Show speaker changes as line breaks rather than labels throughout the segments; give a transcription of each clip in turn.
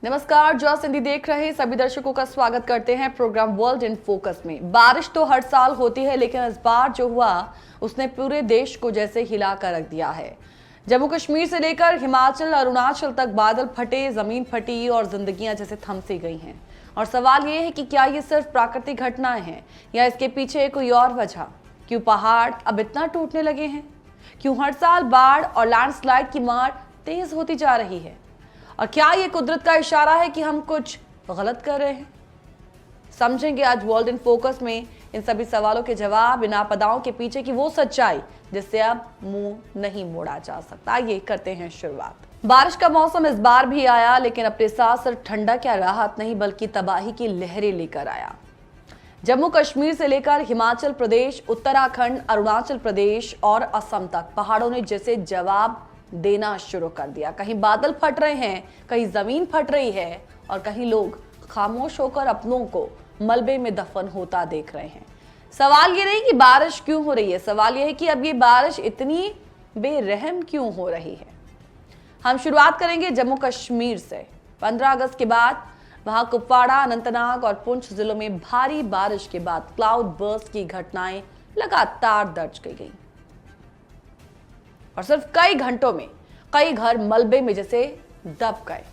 नमस्कार, जो सिंधी देख रहे सभी दर्शकों का स्वागत करते हैं प्रोग्राम वर्ल्ड इन फोकस में। बारिश तो हर साल होती है, लेकिन इस बार जो हुआ उसने पूरे देश को जैसे हिला कर रख दिया है। जम्मू कश्मीर से लेकर हिमाचल अरुणाचल तक बादल फटे, जमीन फटी और जिंदगियां जैसे थम सी गई हैं। और सवाल ये है कि क्या ये सिर्फ प्राकृतिक घटनाएं हैं या इसके पीछे कोई और वजह? क्यों पहाड़ अब इतना टूटने लगे हैं? क्यों हर साल बाढ़ और लैंडस्लाइड की मार तेज होती जा रही है? और क्या ये कुदरत का इशारा है कि हम कुछ गलत कर रहे हैं? समझेंगे आज वर्ल्ड इन फोकस में इन सभी सवालों के जवाब, इन आपदाओं के पीछे की वो सच्चाई जिससे अब मुंह नहीं मोड़ा जा सकता। ये करते हैं शुरुआत। बारिश का मौसम इस बार भी आया, लेकिन अपने साथ सिर्फ ठंडा क्या राहत नहीं बल्कि तबाही की लहरें लेकर आया। जम्मू कश्मीर से लेकर हिमाचल प्रदेश, उत्तराखंड, अरुणाचल प्रदेश और असम तक पहाड़ों ने जैसे जवाब देना शुरू कर दिया। कहीं बादल फट रहे हैं, कहीं जमीन फट रही है और कहीं लोग खामोश होकर अपनों को मलबे में दफन होता देख रहे हैं। सवाल ये नहीं कि बारिश क्यों हो रही है, सवाल ये है कि अब ये बारिश इतनी बेरहम क्यों हो रही है। हम शुरुआत करेंगे जम्मू कश्मीर से। 15 अगस्त के बाद वहां कुपवाड़ा, अनंतनाग और पुंछ जिलों में भारी बारिश के बाद क्लाउड बर्स्ट की घटनाएं लगातार दर्ज की गई और सिर्फ कई घंटों में कई घर मलबे में जैसे दब गए,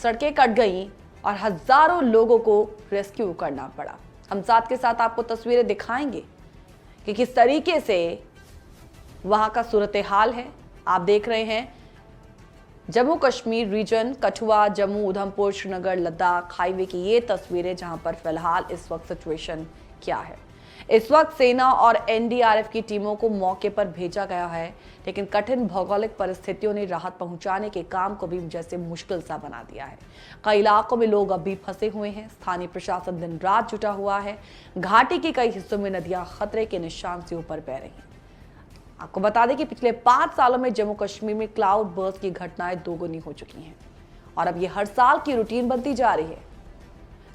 सड़कें कट गईं और हजारों लोगों को रेस्क्यू करना पड़ा। हम साथ के साथ आपको तस्वीरें दिखाएंगे कि किस तरीके से वहां का सूरत हाल है। आप देख रहे हैं जम्मू कश्मीर रीजन, कठुआ, जम्मू, उधमपुर, श्रीनगर, लद्दाख हाईवे की ये तस्वीरें, जहां पर फिलहाल इस वक्त सिचुएशन क्या है। इस वक्त सेना और एनडीआरएफ की टीमों को मौके पर भेजा गया है, लेकिन कठिन भौगोलिक परिस्थितियों ने राहत पहुंचाने के काम को भी जैसे मुश्किल सा बना दिया है। कई इलाकों में लोग अभी फंसे हुए हैं। स्थानीय प्रशासन दिन रात जुटा हुआ है। घाटी के कई हिस्सों में नदियां खतरे के निशान से ऊपर बह रही हैं। आपको बता दें कि पिछले 5 सालों में जम्मू कश्मीर में क्लाउड बर्स्ट की घटनाएं दोगुनी हो चुकी हैं और अब ये हर साल की रूटीन बनती जा रही है।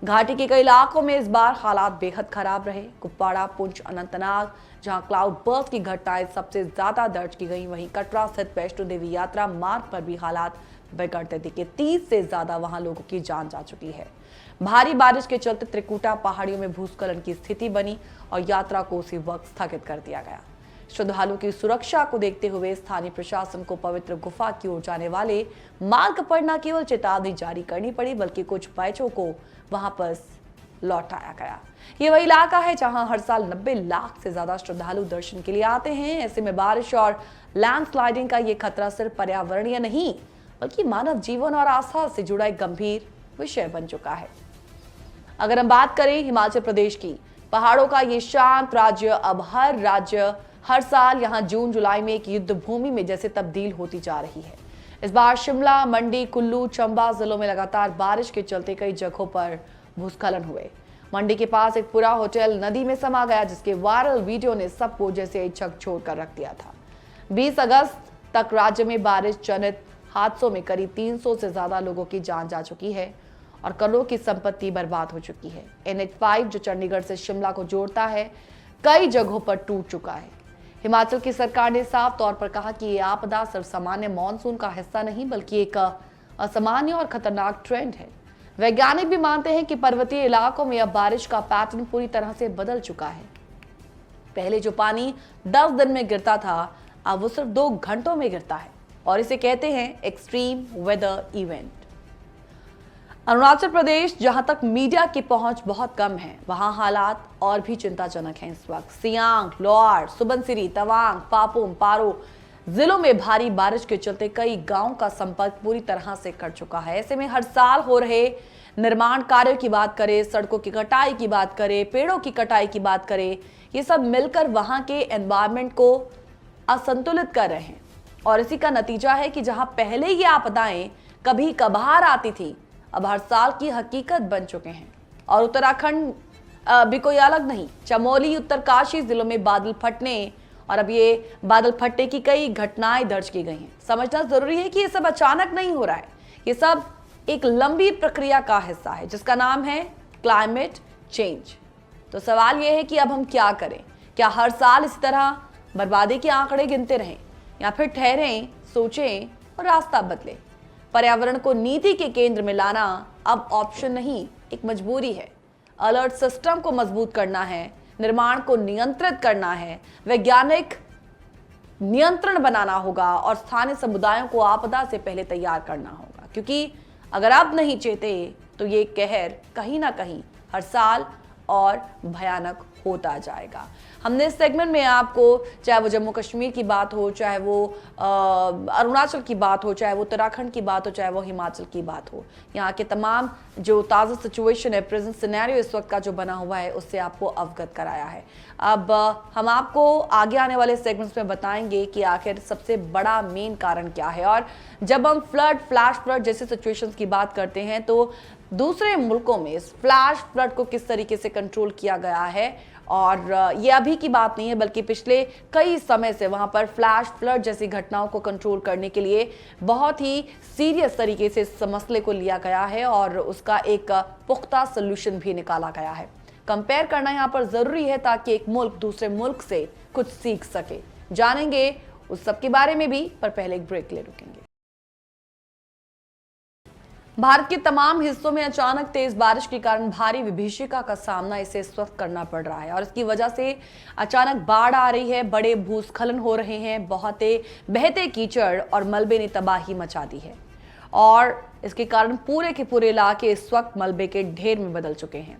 घाटी के कई इलाकों में इस बार हालात बेहद खराब रहे। कुपवाड़ा, पुंछ, अनंतनाग जहां क्लाउड बर्स्ट की घटनाएं सबसे ज्यादा दर्ज की गई, वहीं कटरा स्थित वैष्णो देवी यात्रा मार्ग पर भी हालात बिगड़ते दिखे। 30 से ज्यादा वहां लोगों की जान जा चुकी है। भारी बारिश के चलते त्रिकुटा पहाड़ियों में भूस्खलन की स्थिति बनी और यात्रा को उसी वक्त स्थगित कर दिया गया। श्रद्धालुओं की सुरक्षा को देखते हुए स्थानीय प्रशासन को पवित्र गुफा की ओर जाने वाले मार्ग पर न केवल चेतावनी जारी करनी पड़ी, बल्कि कुछ बैचों को वहां पर लौटाया गया। ये वही इलाका है जहां हर साल 90 लाख से ज्यादा श्रद्धालु दर्शन के लिए आते हैं। ऐसे में बारिश और लैंडस्लाइडिंग का ये खतरा सिर्फ पर्यावरणीय नहीं बल्कि मानव जीवन और आस्था से जुड़ा एक गंभीर विषय बन चुका है। अगर हम बात करें हिमाचल प्रदेश की, पहाड़ों का ये शांत राज्य अब हर साल यहाँ जून जुलाई में एक युद्ध भूमि में जैसे तब्दील होती जा रही है। इस बार शिमला, मंडी, कुल्लू, चंबा जिलों में लगातार बारिश के चलते कई जगहों पर भूस्खलन हुए। मंडी के पास एक पूरा होटल नदी में समा गया, जिसके वायरल वीडियो ने सबको जैसे झकझोर कर रख दिया था। 20 अगस्त तक राज्य में बारिश जनित हादसों में करीब 300 से ज्यादा लोगों की जान जा चुकी है और करोड़ों की संपत्ति बर्बाद हो चुकी है। NH5 जो चंडीगढ़ से शिमला को जोड़ता है, कई जगहों पर टूट चुका है। हिमाचल की सरकार ने साफ तौर पर कहा कि ये आपदा सिर्फ सामान्य मॉनसून का हिस्सा नहीं बल्कि एक असामान्य और खतरनाक ट्रेंड है। वैज्ञानिक भी मानते हैं कि पर्वतीय इलाकों में अब बारिश का पैटर्न पूरी तरह से बदल चुका है। पहले जो पानी 10 दिन में गिरता था, अब वो सिर्फ 2 घंटों में गिरता है और इसे कहते हैं extreme weather event. Arunachal Pradesh, जहां तक मीडिया की पहुंच बहुत कम है, वहां हालात और भी चिंताजनक हैं इस वक्त। सियांग, लोअर सुबनसिरी, तवांग, पापुम, पारो जिलों में भारी बारिश के चलते कई गांवों का संपर्क पूरी तरह से कट चुका है। ऐसे में हर साल हो रहे निर्माण कार्यों की बात करें, सड़कों की कटाई की बात करें, पेड़ों की कटाई की बात करें, ये सब मिलकर वहां के एनवायरमेंट को असंतुलित कर रहे हैं। और इसी का नतीजा है कि जहां पहले ये आपदाएं कभी कभार आती थी, अब हर साल की हकीकत बन चुके हैं। और उत्तराखंड भी कोई अलग नहीं। चमोली, उत्तरकाशी जिलों में बादल फटने और अब ये बादल फटने की कई घटनाएं दर्ज की गई हैं। समझना जरूरी है कि ये सब अचानक नहीं हो रहा है, ये सब एक लंबी प्रक्रिया का हिस्सा है जिसका नाम है क्लाइमेट चेंज। तो सवाल ये है कि अब हम क्या करें? क्या हर साल इस तरह बर्बादी के आंकड़े गिनते रहें या फिर ठहरें, सोचें और रास्ता बदलें? पर्यावरण को नीति के केंद्र में लाना अब ऑप्शन नहीं, एक मजबूरी है। अलर्ट सिस्टम को मजबूत करना है, निर्माण को नियंत्रित करना है, वैज्ञानिक नियंत्रण बनाना होगा और स्थानीय समुदायों को आपदा से पहले तैयार करना होगा, क्योंकि अगर अब नहीं चेते तो ये कहर कहीं ना कहीं हर साल और भयानक होता जाएगा। हमने इस सेगमेंट में आपको, चाहे वो जम्मू कश्मीर की बात हो, चाहे वो अरुणाचल की बात हो, चाहे वो उत्तराखंड की बात हो, चाहे वो हिमाचल की बात हो, यहाँ के तमाम जो ताज़ा सिचुएशन है, प्रेजेंट सिनेरियो इस वक्त का जो बना हुआ है, उससे आपको अवगत कराया है। अब हम आपको आगे आने वाले सेगमेंट्स में बताएंगे कि आखिर सबसे बड़ा मेन कारण क्या है। और जब हम फ्लड, फ्लैश फ्लड जैसे सिचुएशंस की बात करते हैं तो दूसरे मुल्कों में इस फ्लैश फ्लड को किस तरीके से कंट्रोल किया गया है, और ये अभी की बात नहीं है बल्कि पिछले कई समय से वहां पर फ्लैश फ्लड जैसी घटनाओं को कंट्रोल करने के लिए बहुत ही सीरियस तरीके से इस मसले को लिया गया है और उसका एक पुख्ता सोल्यूशन भी निकाला गया है। कंपेयर करना यहाँ पर जरूरी है ताकि एक मुल्क दूसरे मुल्क से कुछ सीख सके। जानेंगे उस सब के बारे में भी, पर पहले एक ब्रेक ले रुकेंगे। भारत के तमाम हिस्सों में अचानक तेज बारिश के कारण भारी विभीषिका का सामना इसे इस वक्त करना पड़ रहा है और इसकी वजह से अचानक बाढ़ आ रही है, बड़े भूस्खलन हो रहे हैं, बहते कीचड़ और मलबे ने तबाही मचा दी है और इसके कारण पूरे के पूरे इलाके इस वक्त मलबे के ढेर में बदल चुके हैं।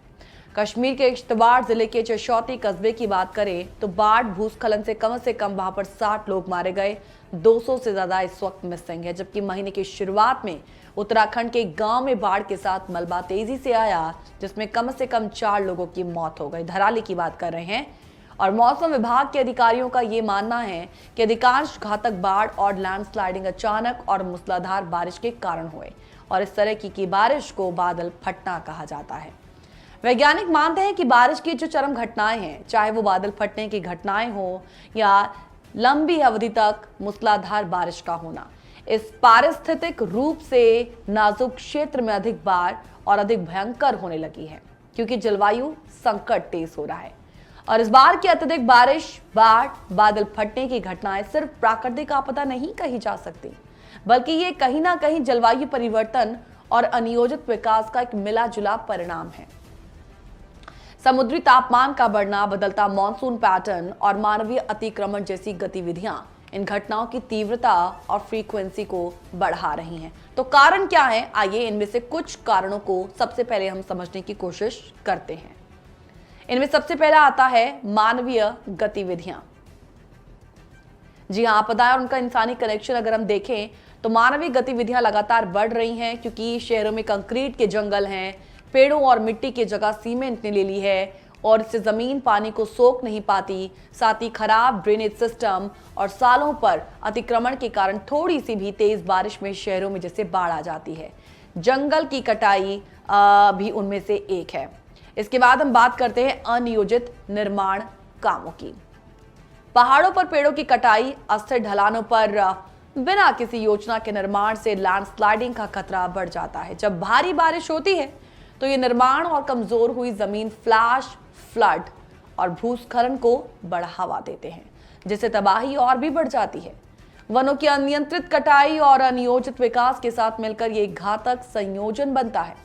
कश्मीर के किश्तवाड़ जिले के चशौती कस्बे की बात करें तो बाढ़ भूस्खलन से कम वहां पर 60 लोग मारे गए, 200 से ज्यादा इस वक्त मिसिंग है। जबकि महीने की शुरुआत में उत्तराखंड के गांव में बाढ़ के साथ मलबा तेजी से आया जिसमें कम से कम 4 लोगों की मौत हो गई। धराली की बात कर रहे हैं और मौसम विभाग के अधिकारियों का ये मानना है कि अधिकांश घातक बाढ़ और लैंडस्लाइडिंग अचानक और मूसलाधार बारिश के कारण हुए और इस तरह की बारिश को बादल फटना कहा जाता है। वैज्ञानिक मानते हैं कि बारिश की जो चरम घटनाएं हैं, चाहे वो बादल फटने की घटनाएं हो या लंबी अवधि तक मूसलाधार बारिश का होना, इस पारिस्थितिक रूप से नाजुक क्षेत्र में अधिक बार और अधिक भयंकर होने लगी है क्योंकि जलवायु संकट तेज हो रहा है। और इस बार की अत्यधिक बारिश, बाढ़, बादल फटने की घटनाएं सिर्फ प्राकृतिक आपदा नहीं कही जा सकती, बल्कि ये कहीं ना कहीं जलवायु परिवर्तन और अनियोजित विकास का एक मिला जुला परिणाम है। समुद्री तापमान का बढ़ना, बदलता मॉनसून पैटर्न और मानवीय अतिक्रमण जैसी गतिविधियां इन घटनाओं की तीव्रता और फ्रीक्वेंसी को बढ़ा रही हैं। तो कारण क्या है? आइए इनमें से कुछ कारणों को सबसे पहले हम समझने की कोशिश करते हैं। इनमें सबसे पहला आता है मानवीय गतिविधियां। जी हाँ, आपदा और उनका इंसानी कनेक्शन अगर हम देखें तो मानवीय गतिविधियां लगातार बढ़ रही हैं क्योंकि शहरों में कंक्रीट के जंगल हैं, पेड़ों और मिट्टी की जगह सीमेंट ने ले ली है और इससे जमीन पानी को सोख नहीं पाती। साथ ही खराब ड्रेनेज सिस्टम और सालों पर अतिक्रमण के कारण थोड़ी सी भी तेज बारिश में शहरों में जैसे बाढ़ आ जाती है। जंगल की कटाई भी उनमें से एक है। इसके बाद हम बात करते हैं अनियोजित निर्माण कामों की। पहाड़ों पर पेड़ों की कटाई, अस्थिर ढलानों पर बिना किसी योजना के निर्माण से लैंडस्लाइडिंग का खतरा बढ़ जाता है। जब भारी बारिश होती है तो ये निर्माण और कमजोर हुई जमीन फ्लैश फ्लड और भूस्खलन को बढ़ावा देते हैं, जिससे तबाही और भी बढ़ जाती है। वनों की अनियंत्रित कटाई और अनियोजित विकास के साथ मिलकर ये घातक संयोजन बनता है।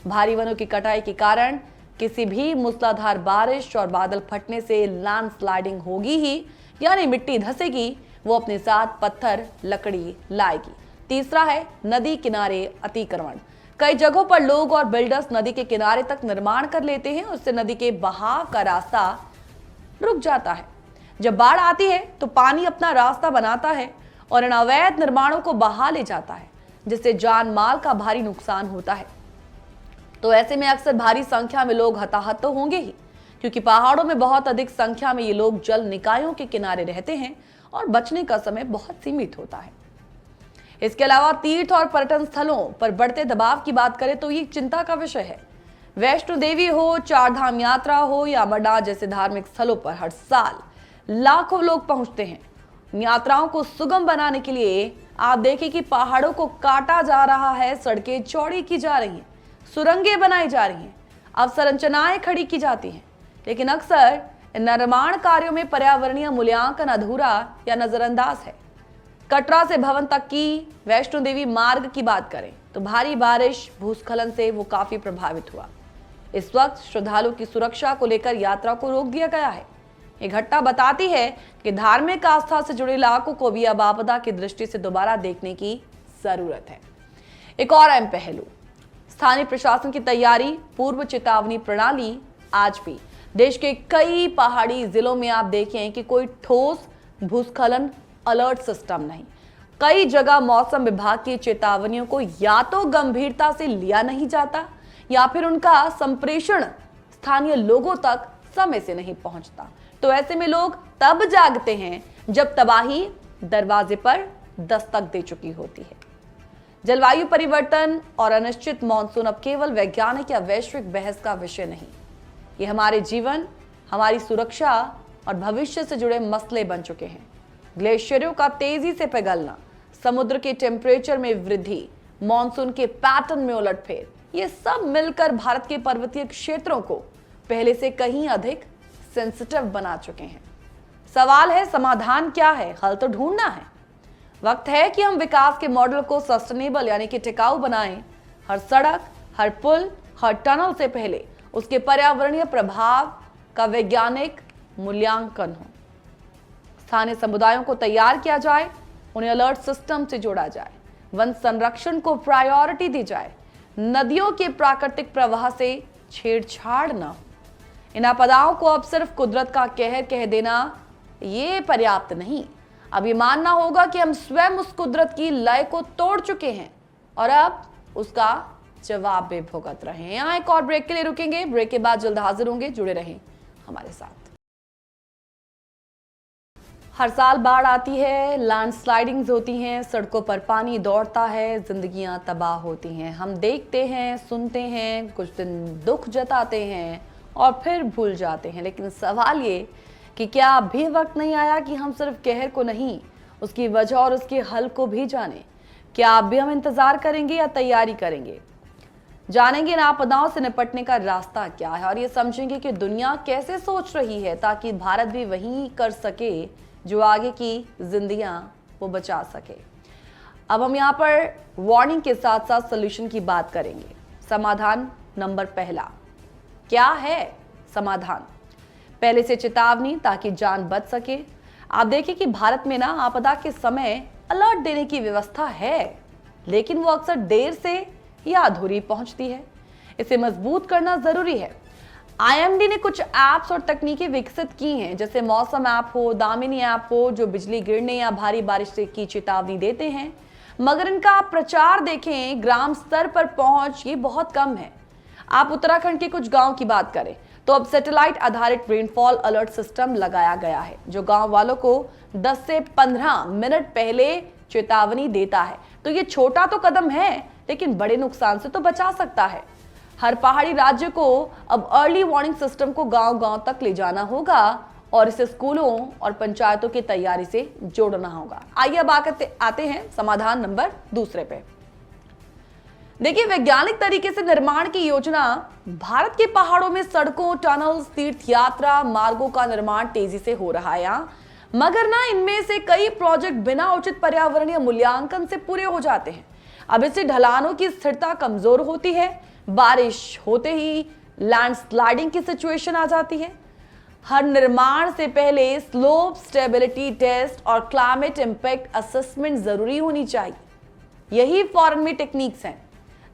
भारी वनों की कटाई के कारण किसी भी मूसलाधार बारिश और बादल फटने से लैंडस्लाइडिंग होगी ही, यानी मिट्टी धसेगी, वो अपने साथ पत्थर, लकड़ी लाएगी। तीसरा है नदी किनारे अतिक्रमण। कई जगहों पर लोग और बिल्डर्स नदी के किनारे तक निर्माण कर लेते हैं, उससे नदी के बहाव का रास्ता रुक जाता है। जब बाढ़ आती है तो पानी अपना रास्ता बनाता है और इन अवैध निर्माणों को बहा ले जाता है, जिससे जान माल का भारी नुकसान होता है। तो ऐसे में अक्सर भारी संख्या में लोग हताहत तो होंगे ही, क्योंकि पहाड़ों में बहुत अधिक संख्या में ये लोग जल निकायों के किनारे रहते हैं और बचने का समय बहुत सीमित होता है। इसके अलावा तीर्थ और पर्यटन स्थलों पर बढ़ते दबाव की बात करें तो ये चिंता का विषय है। वैष्णो देवी हो, चारधाम यात्रा हो या अमरनाथ जैसे धार्मिक स्थलों पर हर साल लाखों लोग पहुंचते हैं। यात्राओं को सुगम बनाने के लिए आप देखें कि पहाड़ों को काटा जा रहा है, सड़कें चौड़ी की जा रही हैं, सुरंगें बनाई जा रही हैं, अवसंरचनाएं खड़ी की जाती हैं, लेकिन अक्सर निर्माण कार्यों में पर्यावरणीय मूल्यांकन अधूरा या नजरअंदाज है। कटरा से भवन तक की वैष्णो देवी मार्ग की बात करें तो भारी बारिश भूस्खलन से वो काफी प्रभावित हुआ। इस वक्त श्रद्धालुओं की सुरक्षा को लेकर यात्रा को रोक दिया गया है। ये घटना बताती है कि धार्मिक आस्था से जुड़े इलाकों को भी अब आपदा की दृष्टि से दोबारा देखने की जरूरत है। एक और अहम पहलू, स्थानीय प्रशासन की तैयारी। पूर्व चेतावनी प्रणाली आज भी देश के कई पहाड़ी जिलों में आप देखें कि कोई ठोस भूस्खलन अलर्ट सिस्टम नहीं। कई जगह मौसम विभाग की चेतावनियों को या तो गंभीरता से लिया नहीं जाता या फिर उनका संप्रेषण स्थानीय लोगों तक समय से नहीं पहुंचता। तो ऐसे में लोग तब जागते हैं जब तबाही दरवाजे पर दस्तक दे चुकी होती है। जलवायु परिवर्तन और अनिश्चित मॉनसून अब केवल वैज्ञानिक या वैश्विक बहस का विषय नहीं, ये हमारे जीवन, हमारी सुरक्षा और भविष्य से जुड़े मसले बन चुके हैं। ग्लेशियरों का तेजी से पिघलना, समुद्र के टेम्परेचर में वृद्धि, मॉनसून के पैटर्न में उलटफेर, ये सब मिलकर भारत के पर्वतीय क्षेत्रों को पहले से कहीं अधिक सेंसिटिव बना चुके हैं। सवाल है समाधान क्या है? हल तो ढूंढना है। वक्त है कि हम विकास के मॉडल को सस्टेनेबल यानी कि टिकाऊ बनाएं। हर सड़क, हर पुल, हर टनल से पहले उसके पर्यावरणीय प्रभाव का वैज्ञानिक मूल्यांकन हो। स्थानीय समुदायों को तैयार किया जाए, उन्हें अलर्ट सिस्टम से जोड़ा जाए, वन संरक्षण को प्रायोरिटी दी जाए, नदियों के प्राकृतिक प्रवाह से छेड़छाड़ न हो। इन आपदाओं को अब सिर्फ कुदरत का कहर कह देना ये पर्याप्त नहीं। अब ये मानना होगा कि हम स्वयं उस कुदरत की लय को तोड़ चुके हैं और अब उसका जवाब भी भुगत रहे हैं। यहाँ एक और ब्रेक के लिए रुकेंगे, ब्रेक के बाद जल्द हाजिर होंगे, जुड़े रहें हमारे साथ। हर साल बाढ़ आती है, लैंडस्लाइडिंग्स होती हैं, सड़कों पर पानी दौड़ता है, जिंदगियां तबाह होती हैं। हम देखते हैं, सुनते हैं, कुछ दिन दुख जताते हैं और फिर भूल जाते हैं। लेकिन सवाल ये कि क्या अभी वक्त नहीं आया कि हम सिर्फ कहर को नहीं, उसकी वजह और उसके हल को भी जानें? क्या अभी हम इंतजार करेंगे या तैयारी करेंगे? जानेंगे इन आपदाओं से निपटने का रास्ता क्या है और ये समझेंगे कि दुनिया कैसे सोच रही है ताकि भारत भी वही कर सके जो आगे की जिंदगियां वो बचा सके। अब हम यहाँ पर वार्निंग के साथ साथ सोल्यूशन की बात करेंगे। समाधान नंबर पहला, क्या है समाधान? पहले से चेतावनी ताकि जान बच सके। आप देखिए कि भारत में ना आपदा के समय अलर्ट देने की व्यवस्था है, लेकिन वो अक्सर देर से या अधूरी पहुंचती है। इसे मजबूत करना जरूरी है। आईएमडी ने कुछ ऐप्स और तकनीकें विकसित की हैं, जैसे मौसम ऐप हो, दामिनी ऐप हो, जो बिजली गिरने या भारी बारिश की चेतावनी देते हैं, मगर इनका प्रचार देखें, ग्राम स्तर पर पहुंच ये बहुत कम है। आप उत्तराखंड के कुछ गांव की बात करें तो अब सैटेलाइट आधारित रेनफॉल अलर्ट सिस्टम लगाया गया है, जो गांव वालों को 10 से 15 मिनट पहले चेतावनी देता है। तो ये छोटा तो कदम है, लेकिन बड़े नुकसान से तो बचा सकता है। हर पहाड़ी राज्य को अब अर्ली वार्निंग सिस्टम को गांव-गांव तक ले जाना होगा और इसे स्कूलों और पंचायतों की तैयारी से जोड़ना होगा। आइए अब आते हैं समाधान नंबर दूसरे पे। देखिए, वैज्ञानिक तरीके से निर्माण की योजना। भारत के पहाड़ों में सड़कों, टनल्स, तीर्थ यात्रा मार्गों का निर्माण तेजी से हो रहा है यहाँ, मगर ना इनमें से कई प्रोजेक्ट बिना उचित पर्यावरणीय मूल्यांकन से पूरे हो जाते हैं। अब इससे ढलानों की स्थिरता कमजोर होती है, बारिश होते ही लैंडस्लाइडिंग की सिचुएशन आ जाती है। हर निर्माण से पहले स्लोप स्टेबिलिटी टेस्ट और क्लाइमेट इंपैक्ट असेसमेंट जरूरी होनी चाहिए। यही फॉरेन में टेक्निक्स हैं।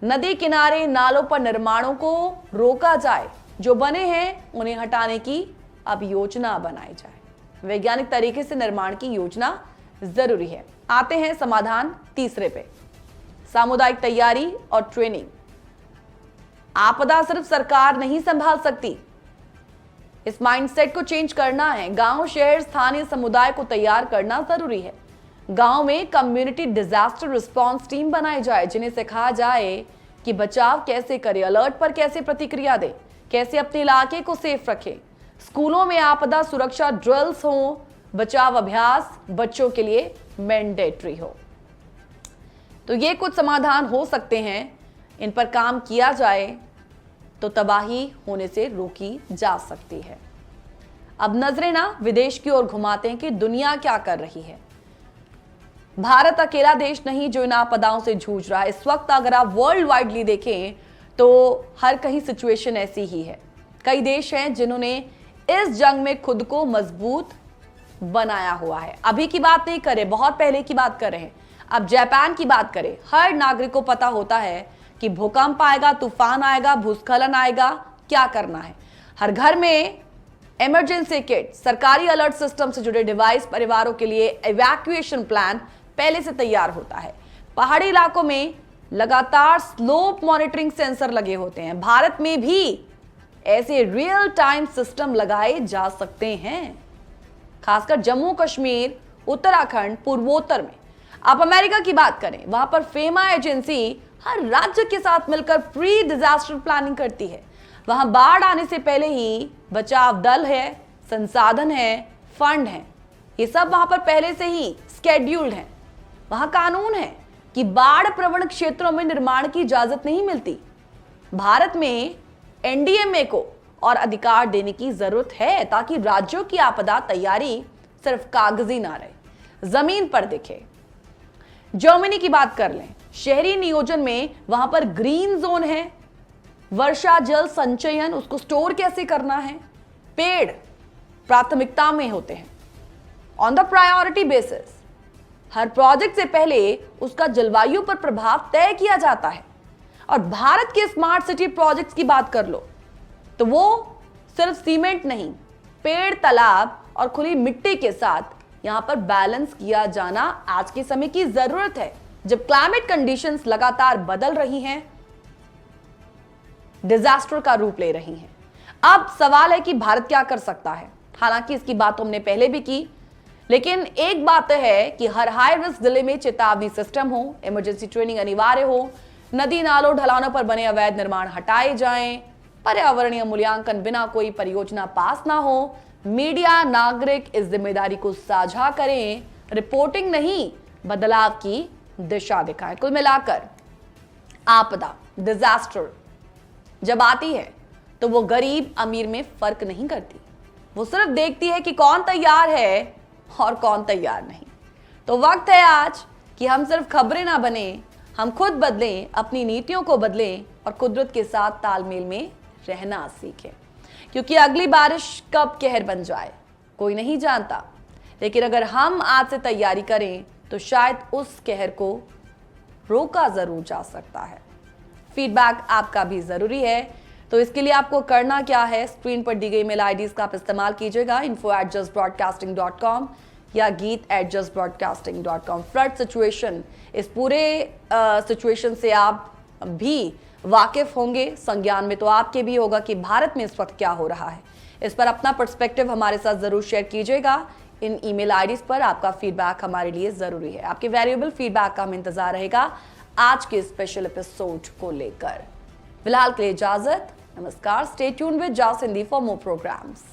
नदी किनारे, नालों पर निर्माणों को रोका जाए, जो बने हैं उन्हें हटाने की अब योजना बनाई जाए। वैज्ञानिक तरीके से निर्माण की योजना जरूरी है। आते हैं समाधान तीसरे पे, सामुदायिक तैयारी और ट्रेनिंग। आपदा सिर्फ सरकार नहीं संभाल सकती, इस माइंडसेट को चेंज करना है। गांव, शहर, स्थानीय समुदाय को तैयार करना जरूरी है। गांव में कम्युनिटी डिजास्टर रिस्पांस टीम बनाई जाए, जिन्हें सिखाया जाए कि बचाव कैसे करें, अलर्ट पर कैसे प्रतिक्रिया दें, कैसे अपने इलाके को सेफ रखें। स्कूलों में आपदा सुरक्षा ड्रिल्स हो, बचाव अभ्यास बच्चों के लिए मैंडेटरी हो। तो ये कुछ समाधान हो सकते हैं, इन पर काम किया जाए तो तबाही होने से रोकी जा सकती है। अब नजरें ना विदेश की ओर घुमाते हैं कि दुनिया क्या कर रही है। भारत अकेला देश नहीं जो इन आपदाओं से जूझ रहा है। इस वक्त अगर आप वर्ल्ड वाइडली देखें तो हर कहीं सिचुएशन ऐसी ही है। कई देश हैं जिन्होंने इस जंग में खुद को मजबूत बनाया हुआ है। अभी की बात नहीं करें, बहुत पहले की बात कर रहे हैं। अब जापान की बात करें, हर नागरिक को पता होता है कि भूकंप आएगा, तूफान आएगा, भूस्खलन आएगा, क्या करना है। हर घर में इमरजेंसी किट, सरकारी अलर्ट सिस्टम से जुड़े डिवाइस, परिवारों के लिए इवैक्यूएशन प्लान पहले से तैयार होता है। पहाड़ी इलाकों में लगातार स्लोप मॉनिटरिंग सेंसर लगे होते हैं। भारत में भी ऐसे रियल टाइम सिस्टम लगाए जा सकते हैं, खासकर जम्मू कश्मीर, उत्तराखंड, पूर्वोत्तर में। आप अमेरिका की बात करें, वहां पर फेमा एजेंसी हर राज्य के साथ मिलकर प्री डिजास्टर प्लानिंग करती है। वहां बाढ़ आने से पहले ही बचाव दल है, संसाधन है, फंड है, ये सब वहां पर पहले से ही स्केड्यूल्ड है। वहां कानून है कि बाढ़ प्रवण क्षेत्रों में निर्माण की इजाजत नहीं मिलती। भारत में एनडीएमए को और अधिकार देने की जरूरत है ताकि राज्यों की आपदा तैयारी सिर्फ कागजी ना रहे, जमीन पर दिखे। जर्मनी की बात कर लें, शहरी नियोजन में वहां पर ग्रीन जोन है, वर्षा जल संचयन, उसको स्टोर कैसे करना है, पेड़ प्राथमिकता में होते हैं on the priority basis. Her project से पहले उसका जलवायु पर प्रभाव तय किया जाता है। और भारत के स्मार्ट सिटी प्रोजेक्ट्स की बात कर लो तो वो सिर्फ सीमेंट नहीं, पेड़, तालाब और खुली मिट्टी के साथ यहां पर बैलेंस किया जाना आज के समय की जरूरत है, जब क्लाइमेट कंडीशंस लगातार बदल रही हैं, डिजास्टर का रूप ले रही हैं। अब सवाल है कि भारत क्या कर सकता है। हालांकि इसकी बात हमने पहले भी की, लेकिन एक बात है कि हर हाई रिस्क जिले में चेतावनी सिस्टम हो, इमरजेंसी ट्रेनिंग अनिवार्य हो, नदी नालों ढलानों पर बने अवैध निर्माण हटाए जाएं, पर्यावरणीय मूल्यांकन बिना कोई परियोजना पास ना हो, मीडिया, नागरिक इस जिम्मेदारी को साझा करें, रिपोर्टिंग नहीं बदलाव की दिशा दिखाएं। कुल मिलाकर आपदा, डिजास्टर जब आती है तो वो गरीब अमीर में फर्क नहीं करती, वो सिर्फ देखती है कि कौन तैयार है और कौन तैयार नहीं। तो वक्त है आज कि हम सिर्फ खबरें ना बने, हम खुद बदलें, अपनी नीतियों को बदलें और कुदरत के साथ तालमेल में रहना सीखें। क्योंकि अगली बारिश कब कहर बन जाए कोई नहीं जानता, लेकिन अगर हम आज से तैयारी करें तो शायद उस कहर को रोका जरूर जा सकता है। फीडबैक आपका भी जरूरी है, तो इसके लिए आपको करना क्या है, स्क्रीन पर दी गई मेल आईडीज का आप इस्तेमाल कीजिएगा, info@justbroadcasting.com या geet@justbroadcasting.com। फ्लड सिचुएशन, इस पूरे सिचुएशन से आप भी वाकिफ होंगे, संज्ञान में तो आपके भी होगा कि भारत में इस वक्त क्या हो रहा है। इस पर अपना पर्सपेक्टिव हमारे साथ जरूर शेयर कीजिएगा। इन ईमेल आईडीज पर आपका फीडबैक हमारे लिए जरूरी है। आपके वैल्यूएबल फीडबैक का हमें इंतजार रहेगा आज के स्पेशल एपिसोड को लेकर। फिलहाल के लिए इजाजत, नमस्कार। स्टे ट्यून्ड विद जास हिंदी फॉर मोर प्रोग्राम्स।